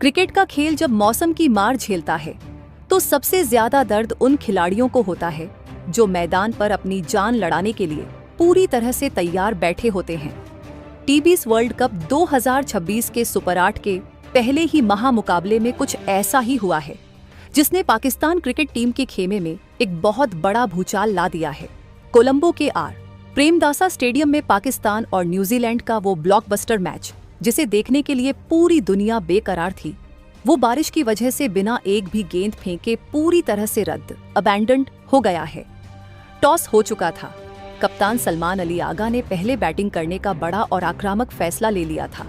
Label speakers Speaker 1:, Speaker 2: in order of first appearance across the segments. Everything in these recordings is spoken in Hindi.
Speaker 1: क्रिकेट का खेल जब मौसम की मार झेलता है तो सबसे ज्यादा दर्द उन खिलाड़ियों को होता है जो मैदान पर अपनी जान लड़ाने के लिए पूरी तरह से तैयार बैठे होते हैं। टी20 वर्ल्ड कप 2026 के सुपर 8 के पहले ही महामुकाबले में कुछ ऐसा ही हुआ है जिसने पाकिस्तान क्रिकेट टीम के खेमे में एक बहुत बड़ा भूचाल ला दिया है। कोलंबो के प्रेमदासा स्टेडियम में पाकिस्तान और न्यूजीलैंड का वो ब्लॉकबस्टर मैच जिसे देखने के लिए पूरी दुनिया बेकरार थी, वो बारिश की वजह से बिना एक भी गेंद फेंके पूरी तरह से अबैंडन्ड हो गया है। टॉस हो चुका था। कप्तान सलमान अली आगा ने पहले बैटिंग करने का बड़ा और आक्रामक फैसला ले लिया था।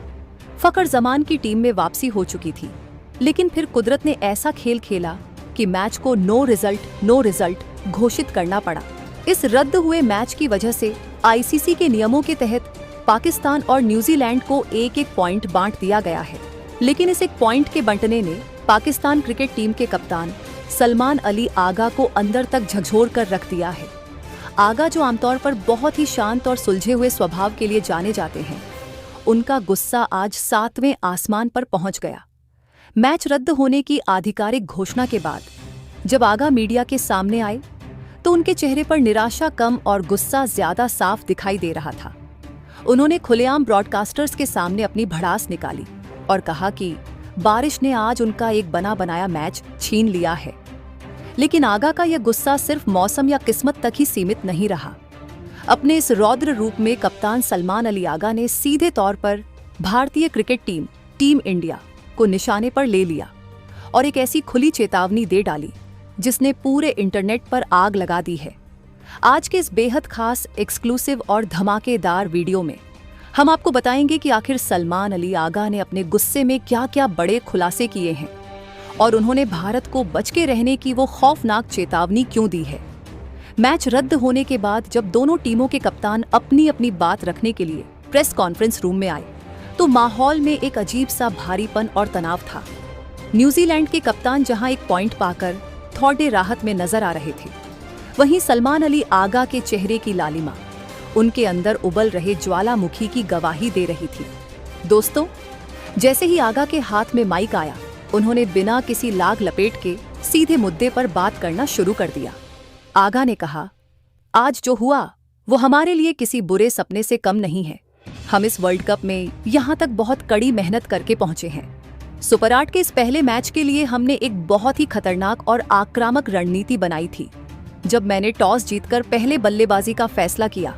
Speaker 1: फखर जमान की टीम में वापसी हो चुकी थी, लेकिन फिर कुदरत ने ऐसा खेल खेला कि मैच को नो रिजल्ट घोषित करना पड़ा। इस रद्द हुए मैच की वजह से आईसीसी के नियमों के तहत पाकिस्तान और न्यूजीलैंड को एक एक पॉइंट बांट दिया गया है, लेकिन इस एक पॉइंट के बंटने ने पाकिस्तान क्रिकेट टीम के कप्तान सलमान अली आगा को अंदर तक झकझोर कर रख दिया है। आगा, जो आमतौर पर बहुत ही शांत और सुलझे हुए स्वभाव के लिए जाने जाते हैं, उनका गुस्सा आज 7वें आसमान पर पहुंच गया। मैच रद्द होने की आधिकारिक घोषणा के बाद जब आगा मीडिया के सामने आए तो उनके चेहरे पर निराशा कम और गुस्सा ज्यादा साफ दिखाई दे रहा था। उन्होंने खुलेआम ब्रॉडकास्टर्स के सामने अपनी भड़ास निकाली और कहा कि बारिश ने आज उनका एक बना बनाया मैच छीन लिया है। लेकिन आगा का यह गुस्सा सिर्फ मौसम या किस्मत तक ही सीमित नहीं रहा। अपने इस रौद्र रूप में कप्तान सलमान अली आगा ने सीधे तौर पर भारतीय क्रिकेट टीम इंडिया को निशाने पर ले लिया और एक ऐसी खुली चेतावनी दे डाली जिसने पूरे इंटरनेट पर आग लगा दी है। आज के इस बेहद खास, एक्सक्लूसिव और धमाकेदार वीडियो में हम आपको बताएंगे कि आखिर सलमान अली आगा ने अपने गुस्से में क्या क्या बड़े खुलासे किए हैं और उन्होंने भारत को बच के रहने की वो खौफनाक चेतावनी क्यों दी है। मैच रद्द होने के बाद जब दोनों टीमों के कप्तान अपनी अपनी बात रखने के लिए प्रेस कॉन्फ्रेंस रूम में आए तो माहौल में एक अजीब सा भारीपन और तनाव था। न्यूजीलैंड के कप्तान जहां एक पॉइंट पाकर थोड़े राहत में नजर आ रहे थे, वहीं सलमान अली आगा के चेहरे की लालिमा उनके अंदर उबल रहे ज्वालामुखी की गवाही दे रही थी। दोस्तों, जैसे ही आगा के हाथ में माइक आया, उन्होंने बिना किसी लाग लपेट के सीधे मुद्दे पर बात करना शुरू कर दिया। आगा ने कहा, आज जो हुआ वो हमारे लिए किसी बुरे सपने से कम नहीं है। हम इस वर्ल्ड कप में यहाँ तक बहुत कड़ी मेहनत करके पहुंचे हैं। सुपर 8 के इस पहले मैच के लिए हमने एक बहुत ही खतरनाक और आक्रामक रणनीति बनाई थी। जब मैंने टॉस जीतकर पहले बल्लेबाजी का फैसला किया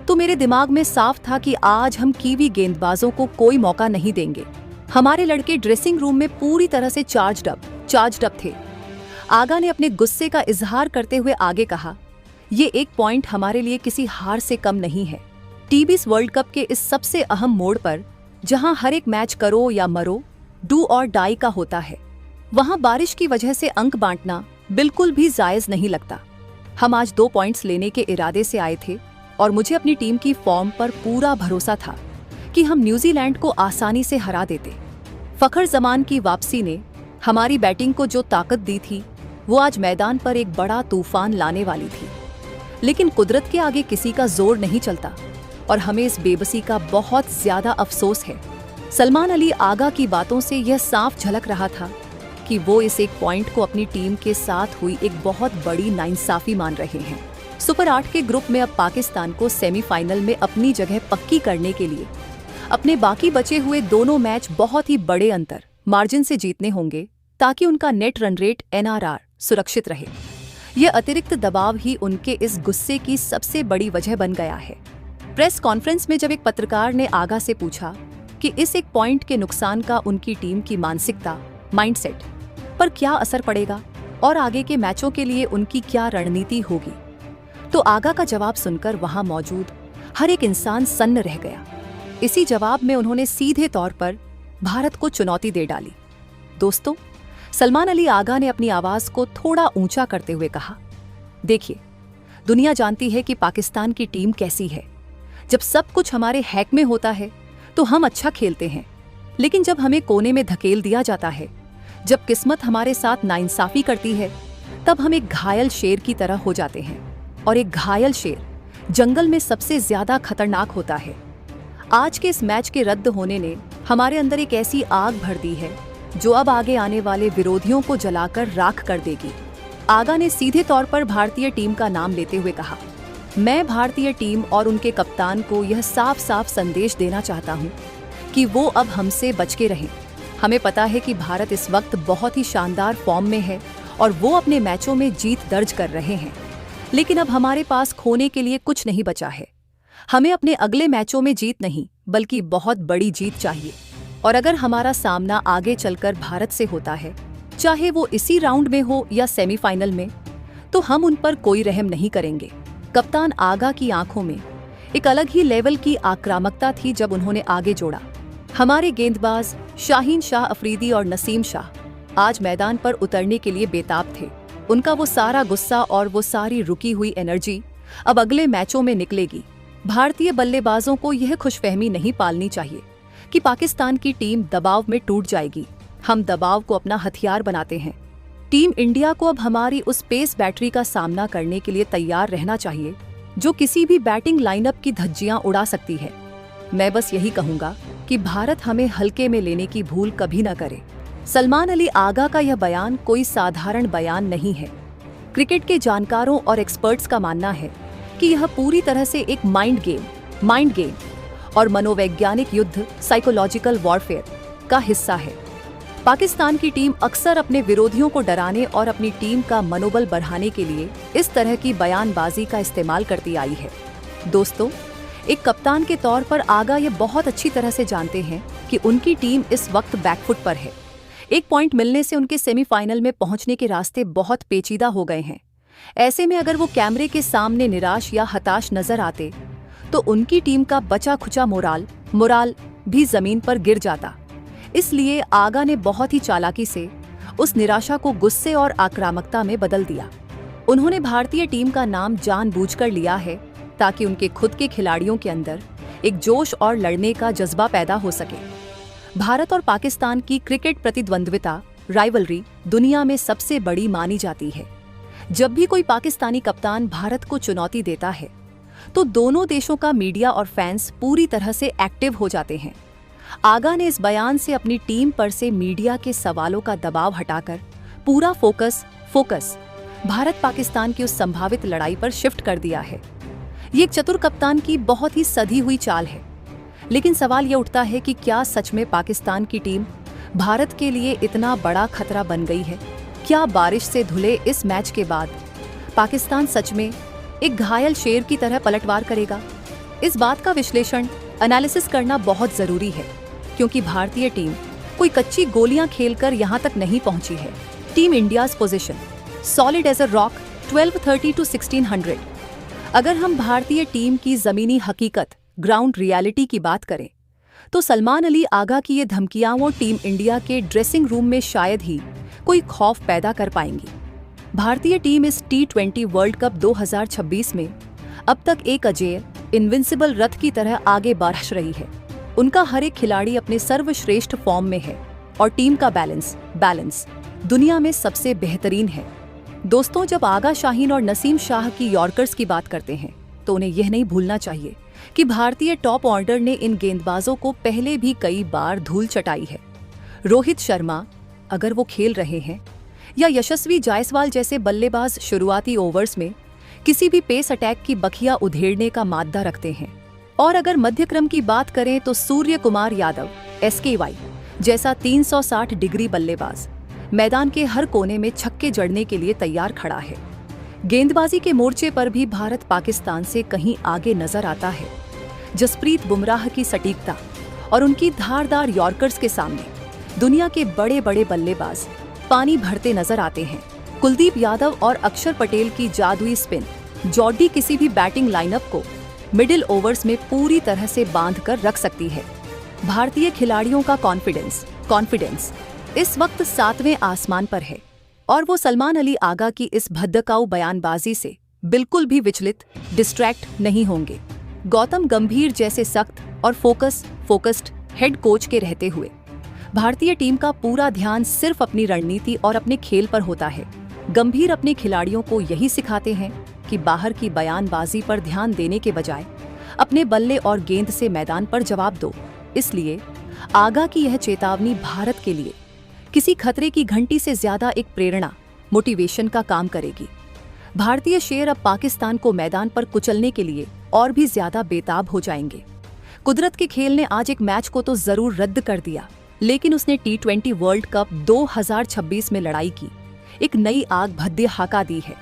Speaker 1: तो मेरे दिमाग में साफ था कि आज हम कीवी गेंदबाजों को कोई मौका नहीं देंगे। हमारे लड़के ड्रेसिंग रूम में पूरी तरह से चार्ज्ड अप थे। आगा ने अपने गुस्से का इजहार करते हुए आगे कहा, ये एक पॉइंट हमारे लिए किसी हार से कम नहीं है। टी20 वर्ल्ड कप के इस सबसे अहम मोड़ पर, जहां हर एक मैच करो या मरो, डू और डाई का होता है, वहां बारिश की वजह से अंक बांटना बिल्कुल भी जायज नहीं लगता। हम आज 2 पॉइंट्स लेने के इरादे से आए थे और मुझे अपनी टीम की फॉर्म पर पूरा भरोसा था कि हम न्यूजीलैंड को आसानी से हरा देते। फखर जमान की वापसी ने हमारी बैटिंग को जो ताकत दी थी, वो आज मैदान पर एक बड़ा तूफान लाने वाली थी। लेकिन कुदरत के आगे किसी का जोर नहीं चलता और हमें इस बेबसी का बहुत ज्यादा अफसोस है। सलमान अली आगा की बातों से यह साफ झलक रहा था कि वो इस एक पॉइंट को अपनी टीम के साथ हुई एक बहुत बड़ी नाइंसाफी मान रहे हैं। सुपर 8 के ग्रुप में अब पाकिस्तान को सेमीफाइनल में अपनी जगह पक्की करने के लिए अपने बाकी बचे हुए दोनों मैच बहुत ही बड़े अंतर मार्जिन से जीतने होंगे ताकि उनका नेट रन रेट NRR सुरक्षित रहे। यह अतिरिक्त दबाव ही उनके इस गुस्से की सबसे बड़ी वजह बन गया है। प्रेस कॉन्फ्रेंस में जब एक पत्रकार ने आगा से पूछा कि इस एक पॉइंट के नुकसान का उनकी टीम की मानसिकता, माइंडसेट पर क्या असर पड़ेगा और आगे के मैचों के लिए उनकी क्या रणनीति होगी, तो आगा का जवाब सुनकर वहां मौजूद हर एक इंसान सन्न रह गया। इसी जवाब में उन्होंने सीधे तौर पर भारत को चुनौती दे डाली। दोस्तों, सलमान अली आगा ने अपनी आवाज को थोड़ा ऊंचा करते हुए कहा, देखिए, दुनिया जानती है कि पाकिस्तान की टीम कैसी है। जब सब कुछ हमारे हैक में होता है तो हम अच्छा खेलते हैं, लेकिन जब हमें कोने में धकेल दिया जाता है, जब किस्मत हमारे साथ नाइंसाफी करती है, तब हम एक घायल शेर की तरह हो जाते हैं। और एक घायल शेर जंगल में सबसे ज्यादा खतरनाक होता है। आज के इस मैच के रद्द होने ने हमारे अंदर एक ऐसी आग भर दी है जो अब आगे आने वाले विरोधियों को जलाकर राख कर देगी। आगा ने सीधे तौर पर भारतीय टीम का नाम लेते हुए कहा, मैं भारतीय टीम और उनके कप्तान को यह साफ साफ संदेश देना चाहता हूं कि वो अब हमसे बच के रहें। हमें पता है कि भारत इस वक्त बहुत ही शानदार फॉर्म में है और वो अपने मैचों में जीत दर्ज कर रहे हैं, लेकिन अब हमारे पास खोने के लिए कुछ नहीं बचा है। हमें अपने अगले मैचों में जीत नहीं बल्कि बहुत बड़ी जीत चाहिए, और अगर हमारा सामना आगे चलकर भारत से होता है, चाहे वो इसी राउंड में हो या सेमीफाइनल में, तो हम उन पर कोई रहम नहीं करेंगे। कप्तान आगा की आंखों में एक अलग ही लेवल की आक्रामकता थी जब उन्होंने आगे जोड़ा, हमारे गेंदबाज शाहीन शाह अफरीदी और नसीम शाह आज मैदान पर उतरने के लिए बेताब थे। उनका वो सारा गुस्सा और वो सारी रुकी हुई एनर्जी अब अगले मैचों में निकलेगी। भारतीय बल्लेबाजों को यह खुशफहमी नहीं पालनी चाहिए कि पाकिस्तान की टीम दबाव में टूट जाएगी। हम दबाव को अपना हथियार बनाते हैं। टीम इंडिया को अब हमारी उस पेस बैटरी का सामना करने के लिए तैयार रहना चाहिए जो किसी भी बैटिंग लाइनअप की धज्जियां उड़ा सकती है। मैं बस यही कहूंगा कि भारत हमें हल्के में लेने की भूल कभी न करे। सलमान अली आगा का यह बयान कोई साधारण बयान नहीं है। क्रिकेट के जानकारों और एक्सपर्ट्स का मानना है कि यह पूरी तरह से एक माइंड गेम और मनोवैज्ञानिक युद्ध, साइकोलॉजिकल वॉरफेयर का हिस्सा है। पाकिस्तान की टीम अक्सर अपने विरोधियों को डराने और अपनी टीम का मनोबल बढ़ाने के लिए इस तरह की बयानबाजी का इस्तेमाल करती आई है। दोस्तों, एक कप्तान के तौर पर आगा ये बहुत अच्छी तरह से जानते हैं कि उनकी टीम इस वक्त बैकफुट पर है। एक पॉइंट मिलने से उनके सेमीफाइनल में पहुंचने के रास्ते बहुत पेचीदा हो गए हैं। ऐसे में अगर वो कैमरे के सामने निराश या हताश नजर आते तो उनकी टीम का बचा खुचा मोराल भी जमीन पर गिर जाता। इसलिए आगा ने बहुत ही चालाकी से उस निराशा को गुस्से और आक्रामकता में बदल दिया। उन्होंने भारतीय टीम का नाम जानबूझकर लिया है ताकि उनके खुद के खिलाड़ियों के अंदर एक जोश और लड़ने का जज्बा पैदा हो सके। भारत और पाकिस्तान की क्रिकेट प्रतिद्वंद्विता, राइवलरी दुनिया में सबसे बड़ी मानी जाती है। जब भी कोई पाकिस्तानी कप्तान भारत को चुनौती देता है तो दोनों देशों का मीडिया और फैंस पूरी तरह से एक्टिव हो जाते हैं। आगा ने इस बयान से अपनी टीम पर से मीडिया के सवालों का दबाव हटाकर पूरा फोकस भारत पाकिस्तान की उस संभावित लड़ाई पर शिफ्ट कर दिया है। ये एक चतुर कप्तान की बहुत ही सधी हुई चाल है, लेकिन सवाल ये उठता है कि क्या सच में पाकिस्तान की टीम भारत के लिए इतना बड़ा खतरा बन गई है? क्या बारिश से धुले इस मैच के बाद पाकिस्तान सच में एक घायल शेर की तरह पलटवार करेगा? इस बात का विश्लेषण, एनालिसिस करना बहुत जरूरी है, क्योंकि भारतीय टीम कोई कच्ची गोलियां खेलकर यहां तक नहीं पहुंची है। Team India's position solid as a rock 1230 to 1600। अगर हम भारतीय टीम की जमीनी हकीकत, ग्राउंड रियलिटी की बात करें तो सलमान अली आगा की ये धमकियां वो टीम इंडिया के ड्रेसिंग रूम में शायद ही कोई खौफ पैदा कर पाएंगी। भारतीय टीम इस T20 वर्ल्ड कप 2026 में अब तक एक अजेय, इनविंसिबल रथ की तरह आगे बढ़ रही है। उनका हर एक खिलाड़ी अपने सर्वश्रेष्ठ फॉर्म में है और टीम का बैलेंस दुनिया में सबसे बेहतरीन है। दोस्तों, जब आगा, शाहीन और नसीम शाह की यॉर्कर्स की बात करते हैं तो उन्हें यह नहीं भूलना चाहिए कि भारतीय टॉप ऑर्डर ने इन गेंदबाजों को पहले भी कई बार धूल चटाई है। रोहित शर्मा अगर वो खेल रहे हैं या यशस्वी जायसवाल जैसे बल्लेबाज शुरुआती ओवर्स में किसी भी पेस अटैक की बखिया उधेड़ने का माद्दा रखते हैं। और अगर मध्यक्रम की बात करें तो सूर्य कुमार यादव, SKY जैसा 360 डिग्री बल्लेबाज मैदान के हर कोने में छक्के जड़ने के लिए तैयार खड़ा है। गेंदबाजी के मोर्चे पर भी भारत पाकिस्तान से कहीं आगे नजर आता है। जसप्रीत बुमराह की सटीकता और उनकी धारदार यॉर्कर्स के सामने दुनिया के बड़े बड़े बल्लेबाज पानी भरते नजर आते हैं। कुलदीप यादव और अक्षर पटेल की जादुई स्पिन जॉडी किसी भी बैटिंग लाइनअप को मिडिल ओवर्स में पूरी तरह से बांध कर रख सकती है। भारतीय खिलाड़ियों का कॉन्फिडेंस इस वक्त 7वें आसमान पर है और वो सलमान अली आगा की इस भद्दकाऊ बयानबाजी से बिल्कुल भी विचलित, डिस्ट्रैक्ट नहीं होंगे। गौतम गंभीर जैसे सख्त और फोकस्ड हेड कोच के रहते हुए भारतीय टीम का पूरा ध्यान सिर्फ अपनी रणनीति और अपने खेल पर होता है। गंभीर अपने खिलाड़ियों को यही सिखाते हैं कि बाहर की बयानबाजी पर ध्यान देने के बजाय अपने बल्ले और गेंद से मैदान पर जवाब दो। इसलिए आगा की यह चेतावनी भारत के लिए किसी खतरे की घंटी से ज्यादा एक प्रेरणा, मोटिवेशन का काम करेगी। भारतीय शेर अब पाकिस्तान को मैदान पर कुचलने के लिए और भी ज्यादा बेताब हो जाएंगे। कुदरत के खेल ने आज एक मैच को तो जरूर रद्द कर दिया, लेकिन उसने T20 वर्ल्ड कप 2026 में लड़ाई की एक नई आग भद्दे हका दी है।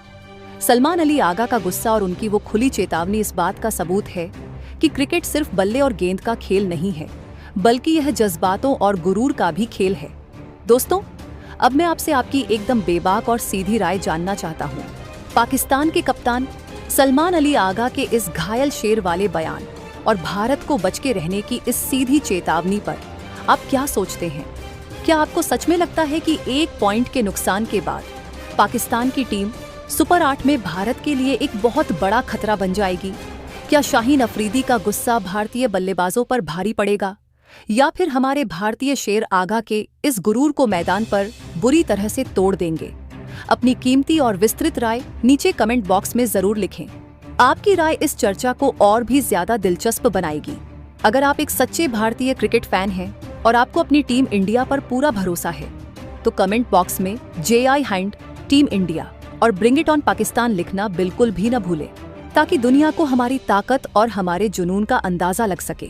Speaker 1: सलमान अली आगा का गुस्सा और उनकी वो खुली चेतावनी इस बात का सबूत है कि क्रिकेट सिर्फ बल्ले और गेंद का खेल नहीं है, बल्कि यह जज्बातों और गुरूर का भी खेल है। दोस्तों, अब मैं आपसे आपकी एकदम बेबाक और सीधी राय जानना चाहता हूँ। पाकिस्तान के कप्तान सलमान अली आगा के इस घायल शेर वाले बयान और भारत को बच के रहने की इस सीधी चेतावनी पर आप क्या सोचते हैं? क्या आपको सच में लगता है कि एक पॉइंट के नुकसान के बाद पाकिस्तान की टीम सुपर 8 में भारत के लिए एक बहुत बड़ा खतरा बन जाएगी? क्या शाहीन अफरीदी का गुस्सा भारतीय बल्लेबाजों पर भारी पड़ेगा, या फिर हमारे भारतीय शेर आगा के इस गुरूर को मैदान पर बुरी तरह से तोड़ देंगे? अपनी कीमती और विस्तृत राय नीचे कमेंट बॉक्स में जरूर लिखें। आपकी राय इस चर्चा को और भी ज्यादा दिलचस्प बनाएगी। अगर आप एक सच्चे भारतीय क्रिकेट फैन हैं और आपको अपनी टीम इंडिया पर पूरा भरोसा है, तो कमेंट बॉक्स में JI टीम इंडिया और ब्रिंग इट ऑन पाकिस्तान लिखना बिल्कुल भी न भूलें, ताकि दुनिया को हमारी ताकत और हमारे जुनून का अंदाजा लग सके।